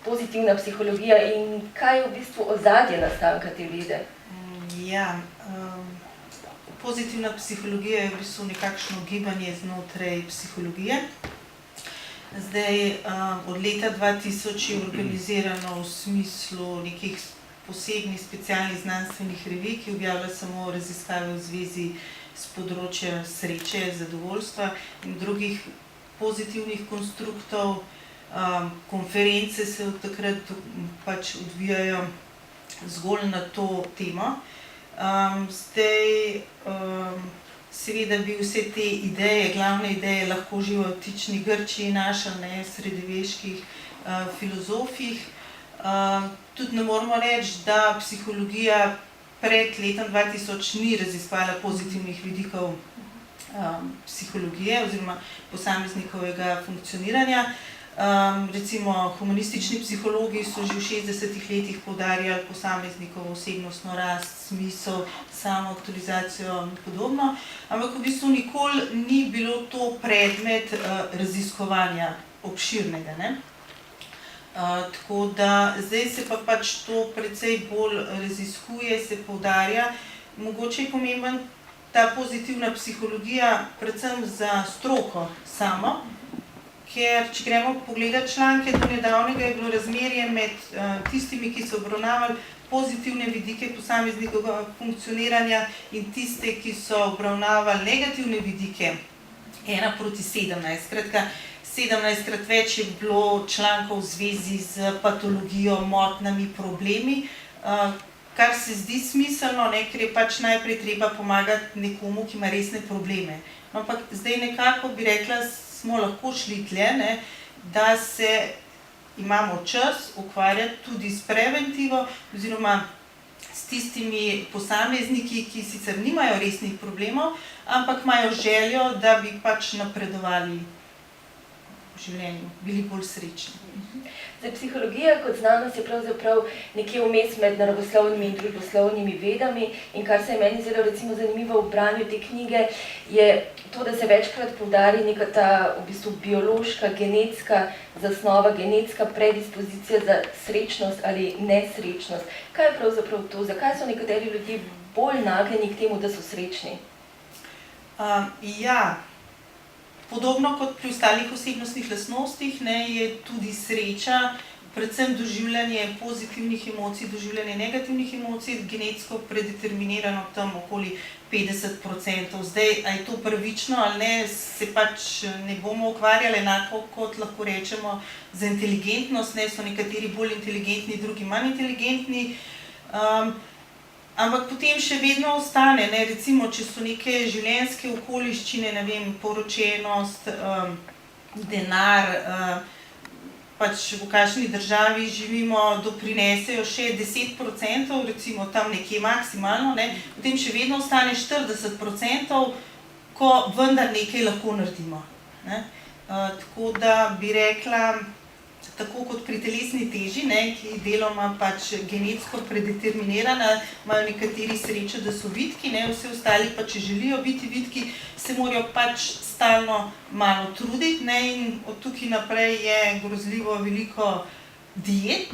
pozitivna psihologija in kaj je v bistvu ozadje nastanka te vede? Ja, pozitivna psihologija je v bistvu nekakšno gibanje znotraj psihologije. Zdaj, od leta 2000 je organizirano v smislu nekih posebnih specialnih znanstvenih revij, ki objavlja samo raziskave v zvezi s področja sreče, zadovoljstva in drugih pozitivnih konstruktov. Konference se od takrat pač odvijajo zgolj na to temo. Zdaj, seveda bi vse te ideje, glavne ideje lahko že v antični Grčiji našli, v srednjeveških filozofih. Tudi ne moramo reči, da psihologija pred letom 2000 ni raziskovala pozitivnih vidikov psihologije oziroma posameznikovega funkcioniranja. Recimo humanistični psihologi so že v 60-ih letih poudarjali posameznikovo osebnostno rast, smisel, samoaktualizacijo in podobno, ampak v bistvu nikoli ni bilo to predmet raziskovanja obširnega, ne. Tako da zdaj se pa pač to precej bolj raziskuje, se poudarja. Mogoče je pomemben ta pozitivna psihologija predvsem za stroko samo, ker če gremo pogledati članke, do nedavnega je bilo razmerje med tistimi, ki so obravnavali pozitivne vidike posameznikovega funkcioniranja in tiste, ki so obravnavali negativne vidike, 1:17. Skratka, 17-krat več je bilo člankov v zvezi z patologijo, motnjami, problemi, kar se zdi smiselno, ker je pač najprej treba pomagati nekomu, ki ima resne probleme. Ampak zdaj nekako bi rekla, smo lahko šli tle, da se imamo čas ukvarjati tudi s preventivo oziroma s tistimi posamezniki, ki sicer nimajo resnih problemov, ampak imajo željo, da bi pač napredovali v življenju, bili bolj srečni. Zdaj, psihologija kot znanost je pravzaprav nekje vmes med naravoslovnimi in družboslovnimi vedami in kar se je meni zdelo recimo zanimivo v branju te knjige, je to, da se večkrat poudari neka ta v bistvu biološka, genetska zasnova, genetska predispozicija za srečnost ali nesrečnost. Kaj je pravzaprav to? Zakaj so nekateri ljudje bolj nagnjeni k temu, da so srečni? Ja, podobno kot pri ostalih osebnostnih lastnostih, je tudi sreča, predvsem doživljanje pozitivnih emocij, doživljanje negativnih emocij, genetsko predeterminirano tam okoli 50%. Zdaj, a je to pravično ali ne, se pač ne bomo ukvarjali, enako kot lahko rečemo za inteligentnost, so nekateri bolj inteligentni, drugi manj inteligentni. Ampak potem še vedno ostane, recimo, če so neke življenjske okoliščine, ne vem, poročenost, denar, pač v kakšni državi živimo, doprinesejo še 10%, recimo tam nekje maksimalno, potem še vedno ostane 40%, ko vendar nekaj lahko naredimo. Tako da bi rekla, tako kot pri telesni teži, ki deloma pač genetsko predeterminirana, imajo nekateri srečo, da so vitki, vsi ostali pa, če želijo biti vitki, se morajo pač stalno malo truditi, in od tukaj naprej je grozljivo veliko diet,